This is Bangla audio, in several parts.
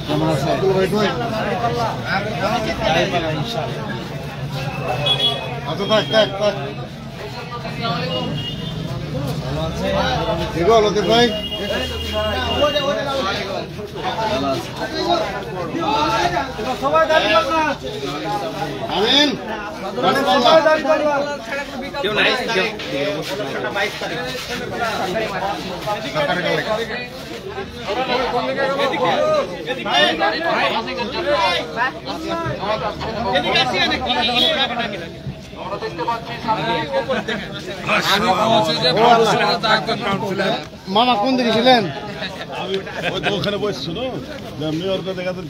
কেমন আছে? লতিফ ভাই আমিন কেউ নাই মামা কোন দিকে ছিলেন? ওখানে বসছিল মেয়রকে দেখা তো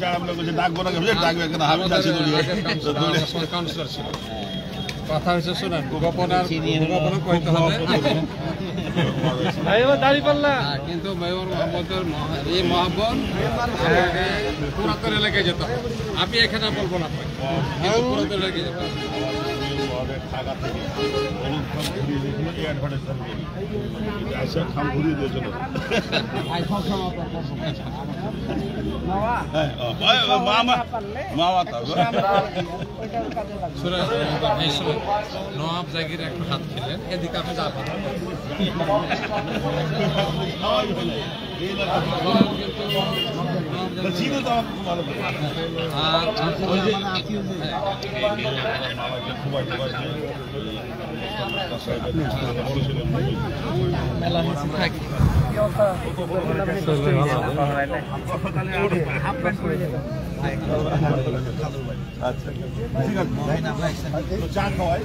ডাকবো না ডাকবে কাউন্সিলর ছিল কথা হয়েছে শোনেন কইতে হবে কিন্তু মেয়র মোহাম্মদের এই মহাব্বত পুরাতন এলাকায় যেতে হবে। আমি এখানে বলবো না পুরাতন এলাকায় যেতে হবে। ঢাকা থেকে খাম ঘুরিয়ে দিয়েছিল নবাব জাগির একটা হাত খেলেন এদিকে আমি যাবো চা খাওয়াই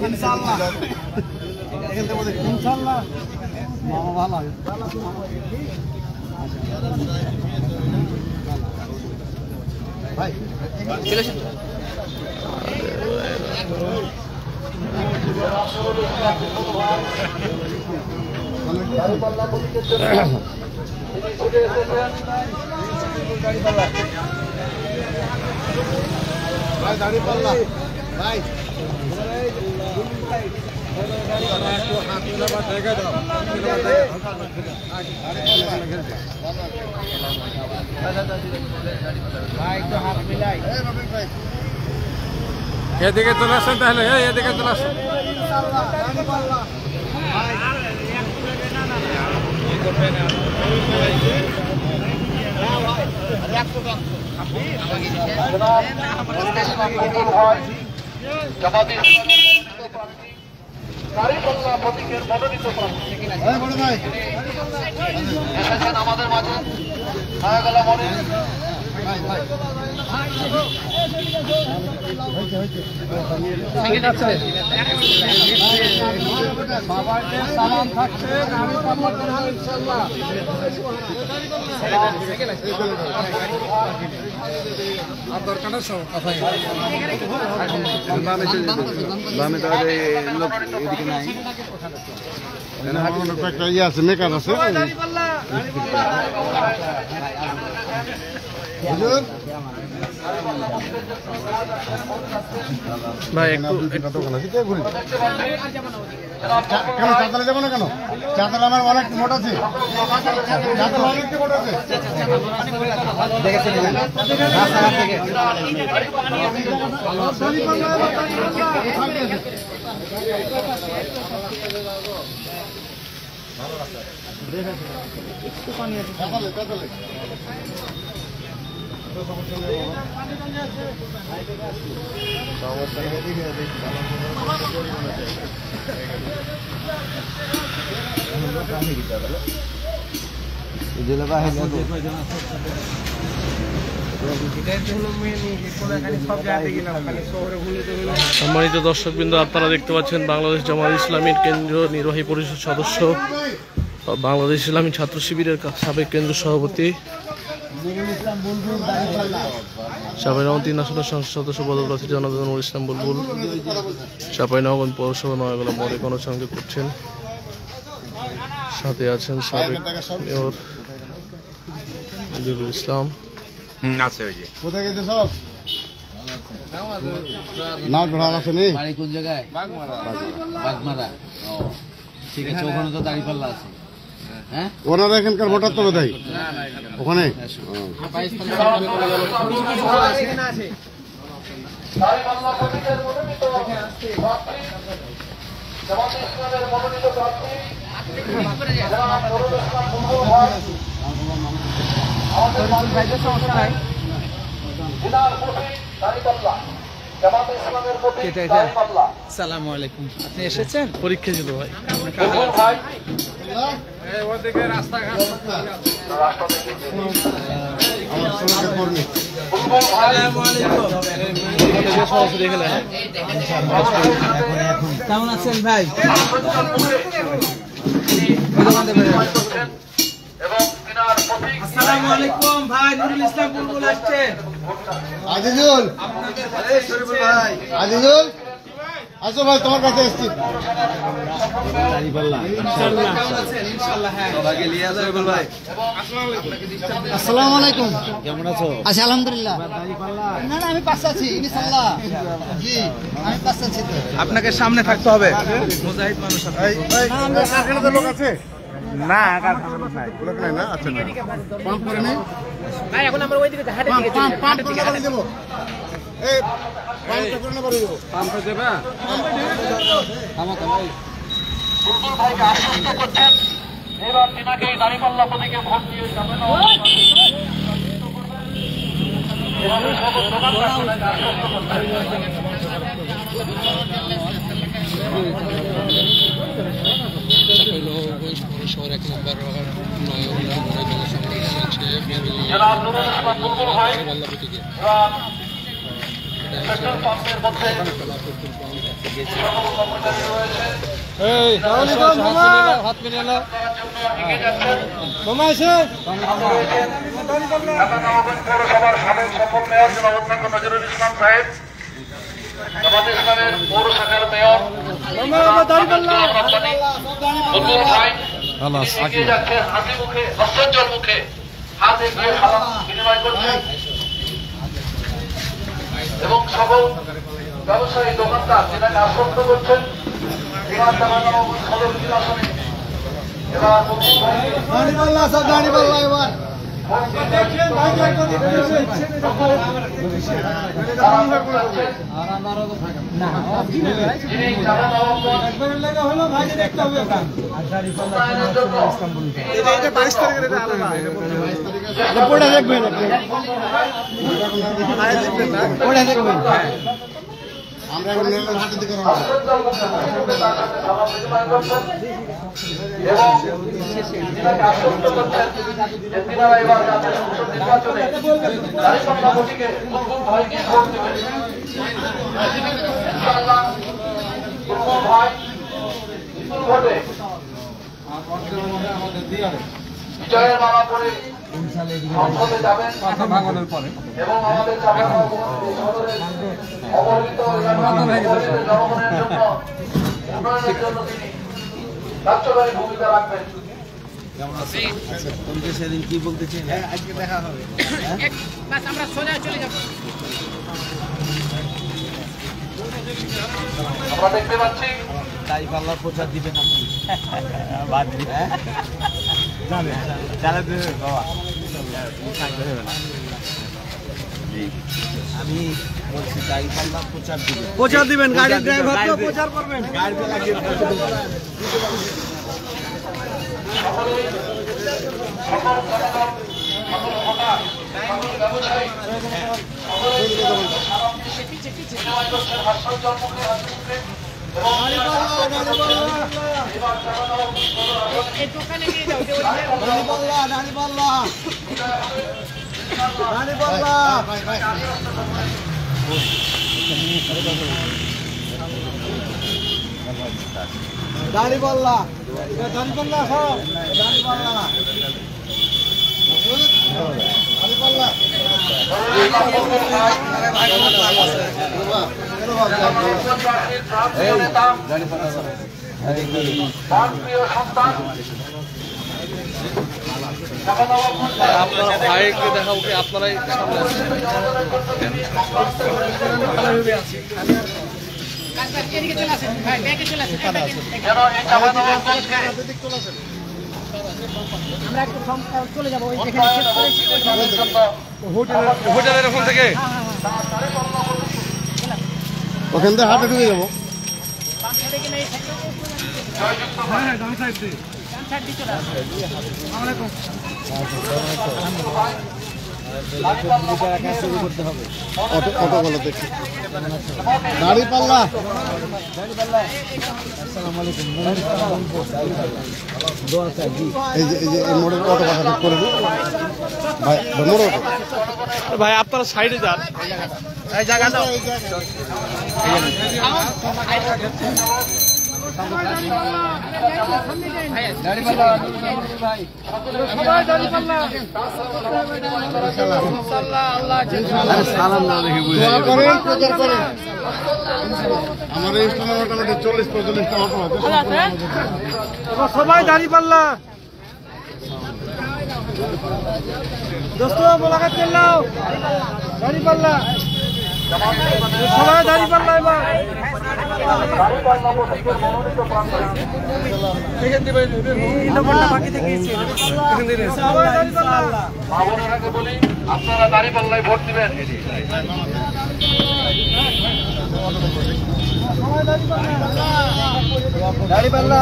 ইনশাআল্লাহ ভালো ভাই দাড়ি পাল্লা ভাই এদিকে চলে আসেন তাহলে এদিকে চলে আসেন আমাদের মাঝে ছায়াগলা মনে সালাম থাকছে দরকার কথাই এদিকে নাই একটা ইয়ে আছে মেকার আছে ভাই একটু কেন চাতালে যাবো না কেন চাতালে আমার অনেক মোট আছে চাতালে অনেক মোট আছে সম্মানিত দর্শকবৃন্দ, আপনারা দেখতে পাচ্ছেন বাংলাদেশ জামাত ইসলামীর কেন্দ্রীয় নির্বাহী পরিষদ সদস্য, বাংলাদেশ ইসলামী ছাত্র শিবিরের সাবেক কেন্দ্রীয় সভাপতি, চাঁপাইনবাবগঞ্জ 3 আসনের সংসদ সদস্য পদপ্রার্থী জনাব নুরুল ইসলাম বুলবুল চাঁপাইনবাবগঞ্জ পৌরসভা নয়াগলা মোড়ে গণসংযোগ করছেন। সাথে আছেন সাবেক মেয়র নুরুল ইসলাম। কোথায় গেছে সব না ঘোরা আছে নেই কোন জায়গায় বাগমারা। ঠিক আছে, ওখানে তো দাঁড়িপাল্লা আছে। হ্যাঁ, ওনারা এখানকার ভোটার তো বোধ হয় ওখানে। দাঁড়িপাল্লা প্রতীকের মনোনীত প্রার্থী, জামাতে ইসলামের মনোনীত প্রার্থী জনাব নুরুল ইসলাম বুলবুল ভাই, আমাদের জেলার প্রতীক দাঁড়িপাল্লা, জামাতে ইসলামের প্রতীক দাঁড়িপাল্লা। আসসালামু আলাইকুম, আপনি এসেছেন? পরীক্ষা ছিল ভাই। বুলবুল ভাই ওদিকে রাস্তাঘাট আমার শ্রমিকের কর্মী। বুলবুল ভাই সরাসরি এখানে কেমন আছেন ভাই? সজ্জন মুখে করছেন এবং তিনার প্রতীক আসসালামু আলাইকুম ভাই, নুরুল ইসলাম বুলবুল আসছেন। আজিজুল, আজিজুল আসো ভাই, তোমার কাছে এসছি। আসসালামু আলাইকুম, কেমন আছো? আছি আলহামদুলিল্লাহ। না না, আমি পাশে আছি ইনশাআল্লাহ। জি, আমি পাশে আছি তো। আপনাকে সামনে থাকতে হবে, মুজাহিদ মানুষ আপনি। এখানে তো লোক আছে না? লোক নাই না? আচ্ছা, না পাম্প করে নেই ভাই, এখন আমরা ওই দিকে হাটে দিকে পাম্প করে না দেবো। এই পাম্পটা করে না করে দেবো। পাম্পে দেবা। বুলবুল ভাইকে আশ্বস্ত করছেন এবার তিনাকে দাঁড়িপাল্লা প্রতীকে ভোট দিয়ে যাবেন। এভাবে সকল দোকানদার সবাইকে আশ্বস্ত করছেন। জনাব নুরুল ইসলাম বুলবুল ভাই এবার পেট্রোল পাম্পের মধ্যে সকল কর্মচারী রয়েছে হাত মিলে নাও। ঢাকা নবাবগঞ্জ পৌরসভার সাবেক সফল মেয়র জনাব অধ্যক্ষ নজরুল ইসলাম সাহেব, জামাতে ইসলামের পৌর শাখার মেয়র বুলবুল ভাই এগিয়ে যাচ্ছে হাসি মুখে, হাস্যোজ্জ্বল মুখে হাত এগিয়ে সালাম বিনিময় করছেন এবং সকল ব্যবসায়ী দোকানদার যেটাকে আশ্বস্ত করছেন এবার ঢাকা নবাবগঞ্জ সদর নির্বাচনে এবার বুলবুল ভাই এবার যিনি ঢাকা নবাবগঞ্জ উন্নয়নের জন্য আমরা এখন রেলের হাটের দিকে রওনা। এবং তিনাকে আশ্বস্ত করছেন যে তিনারা এবার জাতীয় সংসদ নির্বাচনে দাঁড়িপাল্লা প্রতীকে বুলবুল ভাইকে ভোট দেবেন। ইনশাআল্লাহ বুলবুল ভাই বিপুল ভোটে বিজয়ের মালা পরে সংসদে যাবেন এবং আমাদের ঢাকা শহরের অবহেলিত জনগণের জন্য উন্নয়নের জন্য তিনি কার্যকরী ভূমিকা রাখবেন। সেদিন কি বলতেছেন? আজকে দেখা হবে, আমরা সোজা চলে যাব। আমরা দেখতে পাচ্ছি দাঁড়িপাল্লার প্রচার দিবেন আপনি? বাদ দিবেন, চালাতে হবে বাবা। আমি বলছি দাঁড়িপাল্লার প্রচার দিবেন, গাড়ির ড্রাইভার তো প্রচার করবেন, গাড়িতে লাগিয়ে সকল জনগণ, সকল ভোটার, সকল ব্যবসায়ী বিনিময় করছেন হাস্যোজ্জ্বল মুখে, হাসি মুখে এবং এবার দাঁড়িপাল্লা, দাঁড়িপাল্লা সব দাঁড়িপাল্লা। আপনারা ভাইকে দেখাবো কি আপনারাই সামনে আসছেন? যেন এই চাঁপাইনবাবগঞ্জকে হোটেলের ওখান থেকে ওখান থেকে হাটে ঢুকে যাবো। অটো বলো দেখি দাড়ি পাল্লা। এই যে এই মোড়ের অটো কথা করে দিই ভাই, মোড় অটো ভাই আপনারা সাইডে যান। এই জায়গাটা দোয়া করেন, প্রচার করেন। আমার এই স্থানে মোটামুটি 40-45টা অটো আছে। সবাই দাঁড়ি পাল্লা দোস্ত মোলাকাত করলাম দাঁড়ি পাল্লা সবাই দাঁড়ি পাল্লা এবার বাবুরাকে বলি আপনারা দাঁড়িপাল্লায় ভোট দিবেন। দাঁড়ি পাল্লা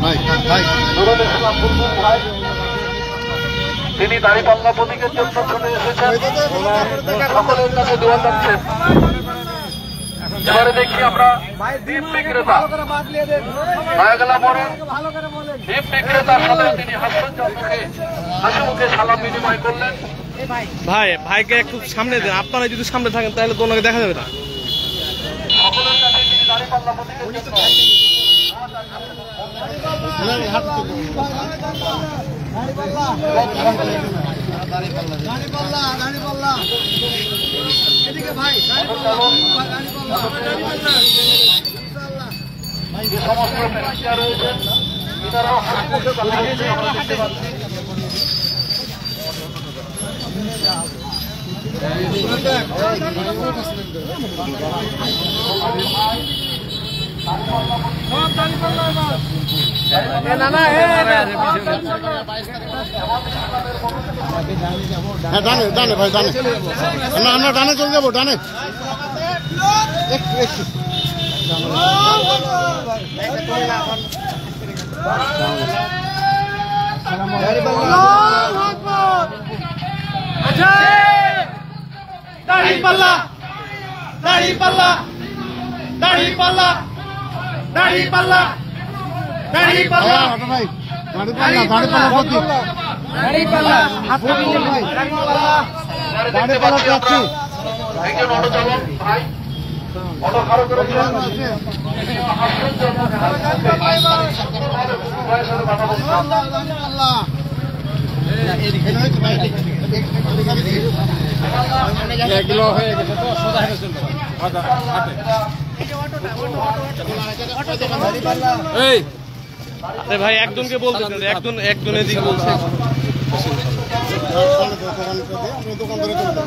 ভাই ভাই নুরুল ইসলাম বুলবুল ভাই তিনি দাঁড়িপাল্লা প্রতীকের জন্য চলে এসেছেন, সকলের কাছে দোয়া চাচ্ছেন। এবারে দেখি আমরা ডিম বিক্রেতা নয়াগলা মোড়ে ডিম বিক্রেতার সাথে তিনি হাসি মুখে সালাম বিনিময় করলেন। ভাই ভাইকে একটু সামনে দেন, আপনারা যদি সামনে থাকেন তাহলে তো ওনাকে দেখা যাবে না। সকলের কাছে তিনি দাঁড়িপাল্লা প্রতীকের জন্য যে সমস্ত প্যাসেঞ্জার রয়েছেন এনারাও হাসি মুখে কথা বলছে আমরা দেখতে পাচ্ছি। হ্যাঁ ডানে ডানে ভাই ডানে, আমরা ডানে চলে যাবো ডানে। দাঁড়ি পাল্লা দাঁড়ি পাল্লা দাঁড়ি পাল্লা দাঁড়ি পাল্লা দাঁড়ি পাল্লা অটো ভাই দাড়ি পাল্লা, দাড়ি পাল্লা প্রতীক। দাঁড়ি পাল্লা হাত দাড়ি পাল্লা যাচ্ছি। একজন অটো চালক ভাই অটো ভাড়া করেছেন, আসছেন জন্য ভাইয়ের সাথে কথা বলছেন। আরে ভাই একজনকে বলতে দেন, একজন এদিকে বলছে। দোকান ধরে চলতে